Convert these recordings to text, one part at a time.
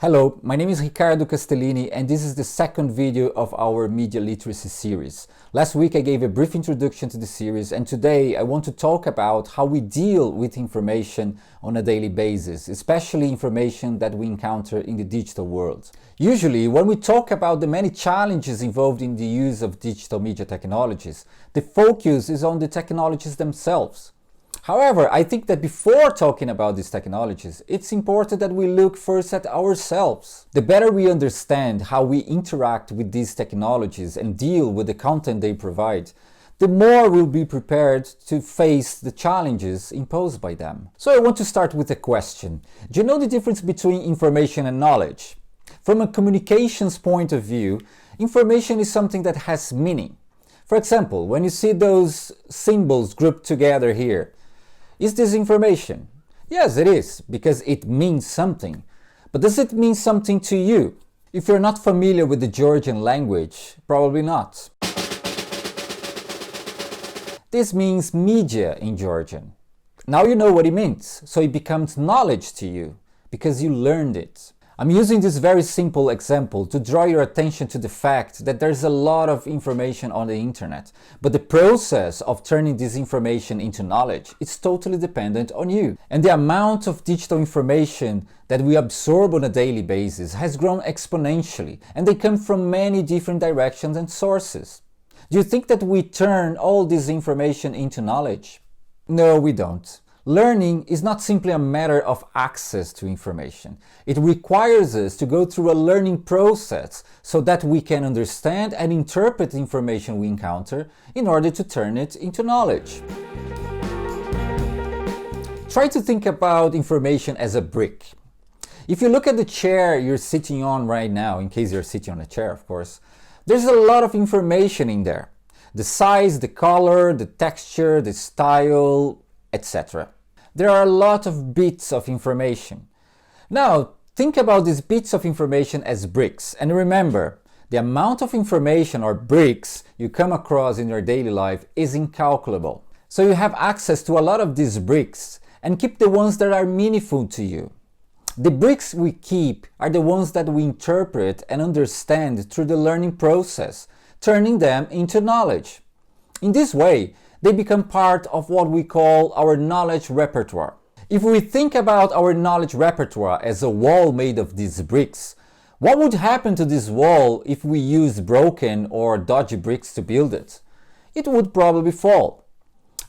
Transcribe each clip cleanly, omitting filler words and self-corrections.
Hello, my name is Ricardo Castellini and this is the second video of our media literacy series. Last week I gave a brief introduction to the series and today I want to talk about how we deal with information on a daily basis, especially information that we encounter in the digital world. Usually, when we talk about the many challenges involved in the use of digital media technologies, the focus is on the technologies themselves. However, I think that before talking about these technologies, it's important that we look first at ourselves. The better we understand how we interact with these technologies and deal with the content they provide, the more we'll be prepared to face the challenges imposed by them. So I want to start with a question. Do you know the difference between information and knowledge? From a communications point of view, information is something that has meaning. For example, when you see those symbols grouped together here, is this information? Yes, it is, because it means something. But does it mean something to you? If you're not familiar with the Georgian language, probably not. This means media in Georgian. Now you know what it means, so it becomes knowledge to you, because you learned it. I'm using this very simple example to draw your attention to the fact that there's a lot of information on the internet, but the process of turning this information into knowledge is totally dependent on you. And the amount of digital information that we absorb on a daily basis has grown exponentially, and they come from many different directions and sources. Do you think that we turn all this information into knowledge? No, we don't. Learning is not simply a matter of access to information. It requires us to go through a learning process so that we can understand and interpret the information we encounter in order to turn it into knowledge. Try to think about information as a brick. If you look at the chair you're sitting on right now, in case you're sitting on a chair, of course, there's a lot of information in there. The size, the color, the texture, the style, etc. There are a lot of bits of information. Now, think about these bits of information as bricks, and remember, the amount of information or bricks you come across in your daily life is incalculable. So you have access to a lot of these bricks, and keep the ones that are meaningful to you. The bricks we keep are the ones that we interpret and understand through the learning process, turning them into knowledge. In this way, they become part of what we call our knowledge repertoire. If we think about our knowledge repertoire as a wall made of these bricks, what would happen to this wall if we used broken or dodgy bricks to build it? It would probably fall.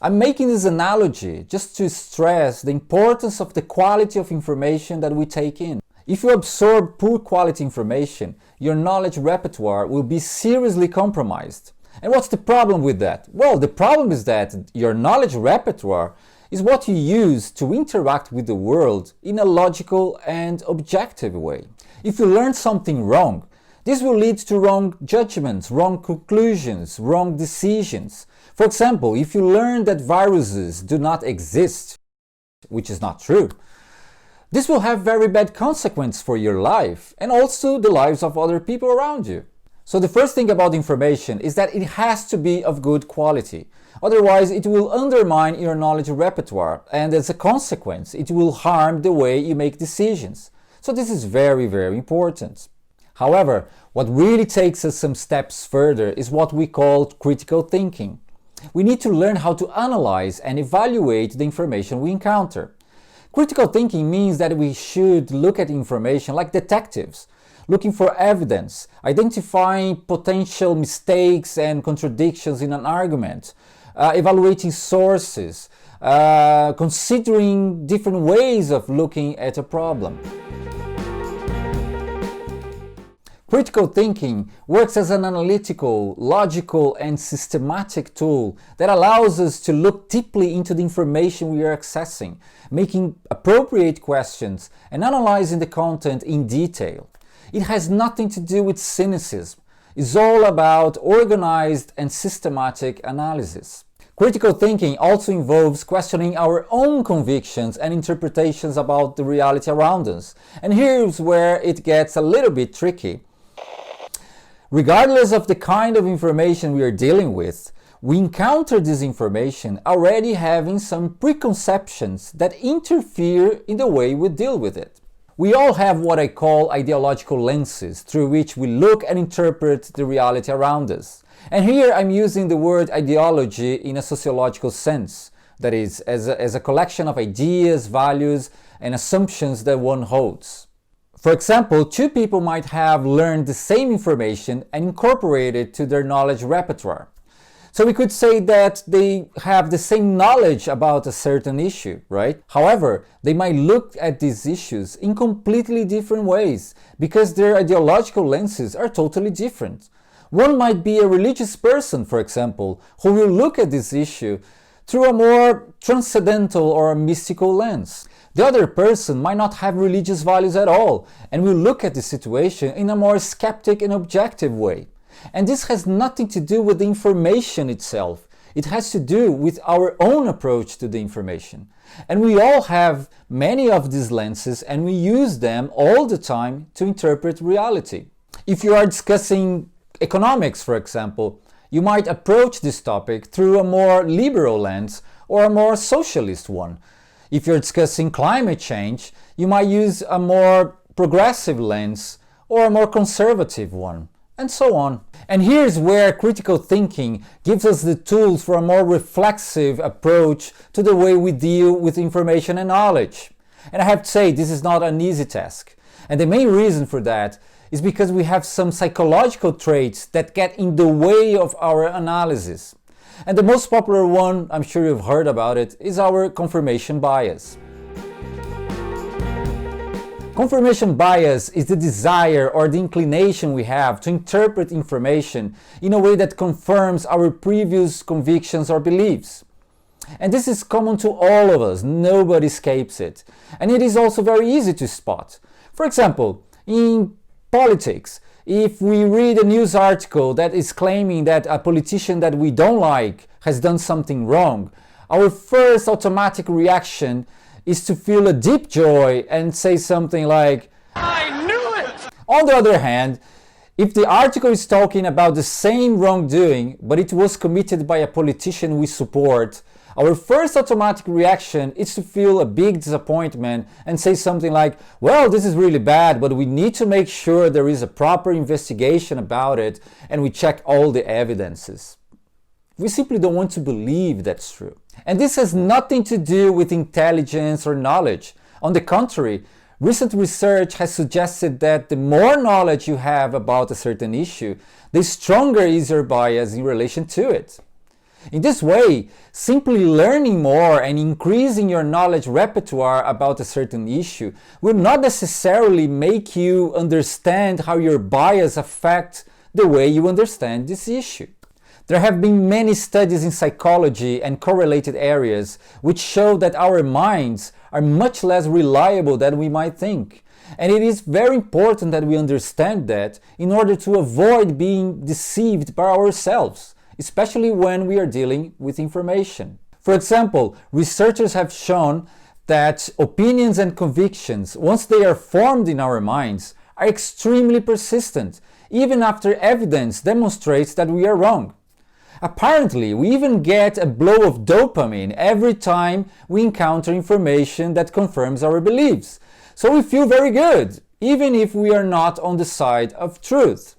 I'm making this analogy just to stress the importance of the quality of information that we take in. If you absorb poor quality information, your knowledge repertoire will be seriously compromised. And what's the problem with that? Well, the problem is that your knowledge repertoire is what you use to interact with the world in a logical and objective way. If you learn something wrong, this will lead to wrong judgments, wrong conclusions, wrong decisions. For example, if you learn that viruses do not exist, which is not true, this will have very bad consequences for your life and also the lives of other people around you. So the first thing about information is that it has to be of good quality. Otherwise, it will undermine your knowledge repertoire, and as a consequence, it will harm the way you make decisions. So this is very, very important. However, what really takes us some steps further is what we call critical thinking. We need to learn how to analyze and evaluate the information we encounter. Critical thinking means that we should look at information like detectives, looking for evidence, identifying potential mistakes and contradictions in an argument, evaluating sources, considering different ways of looking at a problem. Critical thinking works as an analytical, logical, and systematic tool that allows us to look deeply into the information we are accessing, making appropriate questions and analyzing the content in detail. It has nothing to do with cynicism. It's all about organized and systematic analysis. Critical thinking also involves questioning our own convictions and interpretations about the reality around us. And here's where it gets a little bit tricky. Regardless of the kind of information we are dealing with, we encounter this information already having some preconceptions that interfere in the way we deal with it. We all have what I call ideological lenses through which we look and interpret the reality around us. And here I'm using the word ideology in a sociological sense, that is, as a collection of ideas, values, and assumptions that one holds. For example, two people might have learned the same information and incorporated it to their knowledge repertoire. So we could say that they have the same knowledge about a certain issue, right? However, they might look at these issues in completely different ways because their ideological lenses are totally different. One might be a religious person, for example, who will look at this issue through a more transcendental or a mystical lens. The other person might not have religious values at all and will look at the situation in a more skeptic and objective way. And this has nothing to do with the information itself. It has to do with our own approach to the information. And we all have many of these lenses and we use them all the time to interpret reality. If you are discussing economics, for example, you might approach this topic through a more liberal lens or a more socialist one. If you're discussing climate change, you might use a more progressive lens or a more conservative one, and so on. And here's where critical thinking gives us the tools for a more reflexive approach to the way we deal with information and knowledge. And I have to say, this is not an easy task. And the main reason for that is because we have some psychological traits that get in the way of our analysis. And the most popular one, I'm sure you've heard about it, is our confirmation bias. Confirmation bias is the desire or the inclination we have to interpret information in a way that confirms our previous convictions or beliefs. And this is common to all of us, nobody escapes it. And it is also very easy to spot. For example, in politics, if we read a news article that is claiming that a politician that we don't like has done something wrong, our first automatic reaction is to feel a deep joy and say something like, "I knew it!" On the other hand, if the article is talking about the same wrongdoing, but it was committed by a politician we support, our first automatic reaction is to feel a big disappointment and say something like, "Well, this is really bad, but we need to make sure there is a proper investigation about it and we check all the evidences." We simply don't want to believe that's true. And this has nothing to do with intelligence or knowledge. On the contrary, recent research has suggested that the more knowledge you have about a certain issue, the stronger is your bias in relation to it. In this way, simply learning more and increasing your knowledge repertoire about a certain issue will not necessarily make you understand how your bias affects the way you understand this issue. There have been many studies in psychology and correlated areas which show that our minds are much less reliable than we might think. And it is very important that we understand that in order to avoid being deceived by ourselves, especially when we are dealing with information. For example, researchers have shown that opinions and convictions, once they are formed in our minds, are extremely persistent, even after evidence demonstrates that we are wrong. Apparently, we even get a blow of dopamine every time we encounter information that confirms our beliefs. So we feel very good, even if we are not on the side of truth.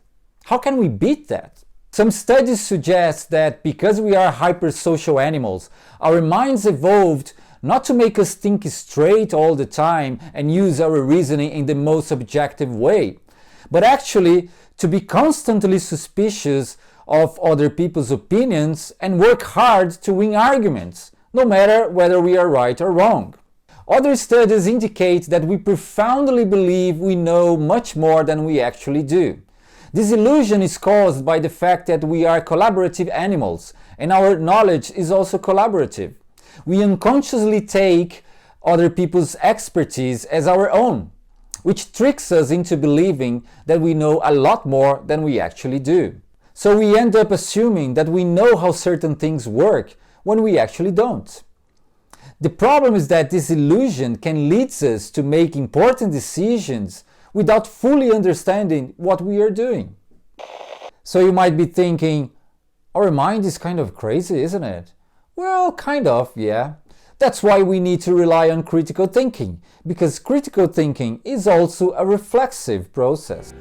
How can we beat that? Some studies suggest that because we are hypersocial animals, our minds evolved not to make us think straight all the time and use our reasoning in the most objective way, but actually to be constantly suspicious of other people's opinions and work hard to win arguments, no matter whether we are right or wrong. Other studies indicate that we profoundly believe we know much more than we actually do. This illusion is caused by the fact that we are collaborative animals, and our knowledge is also collaborative. We unconsciously take other people's expertise as our own, which tricks us into believing that we know a lot more than we actually do. So we end up assuming that we know how certain things work when we actually don't. The problem is that this illusion can lead us to make important decisions without fully understanding what we are doing. So you might be thinking, our mind is kind of crazy, isn't it? Well, kind of, yeah. That's why we need to rely on critical thinking, because critical thinking is also a reflexive process.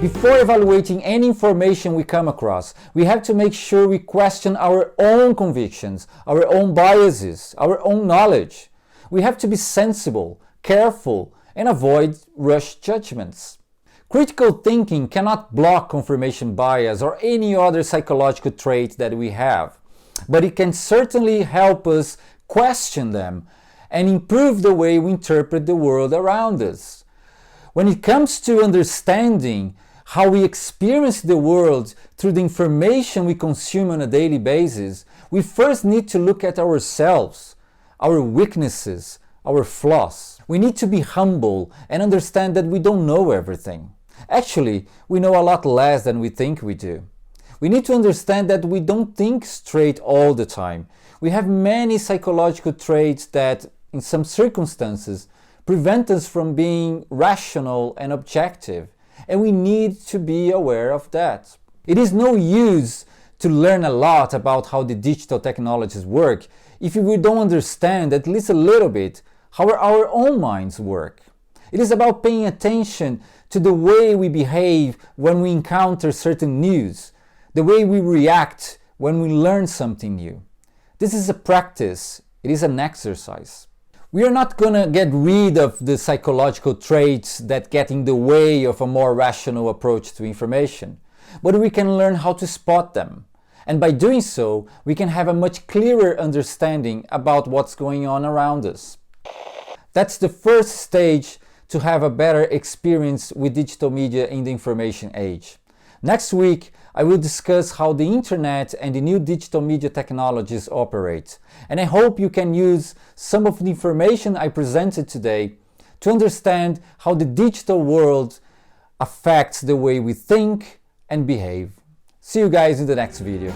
Before evaluating any information we come across, we have to make sure we question our own convictions, our own biases, our own knowledge. We have to be sensible, careful, and avoid rush judgments. Critical thinking cannot block confirmation bias or any other psychological trait that we have, but it can certainly help us question them and improve the way we interpret the world around us. When it comes to understanding how we experience the world through the information we consume on a daily basis, we first need to look at ourselves, our weaknesses, our flaws. We need to be humble and understand that we don't know everything. Actually, we know a lot less than we think we do. We need to understand that we don't think straight all the time. We have many psychological traits that, in some circumstances, prevent us from being rational and objective, and we need to be aware of that. It is no use to learn a lot about how the digital technologies work if we don't understand at least a little bit how our own minds work. It is about paying attention to the way we behave when we encounter certain news, the way we react when we learn something new. This is a practice, it is an exercise. We are not going to get rid of the psychological traits that get in the way of a more rational approach to information, but we can learn how to spot them. And by doing so, we can have a much clearer understanding about what's going on around us. That's the first stage to have a better experience with digital media in the information age. Next week, I will discuss how the internet and the new digital media technologies operate, and I hope you can use some of the information I presented today to understand how the digital world affects the way we think and behave. See you guys in the next video.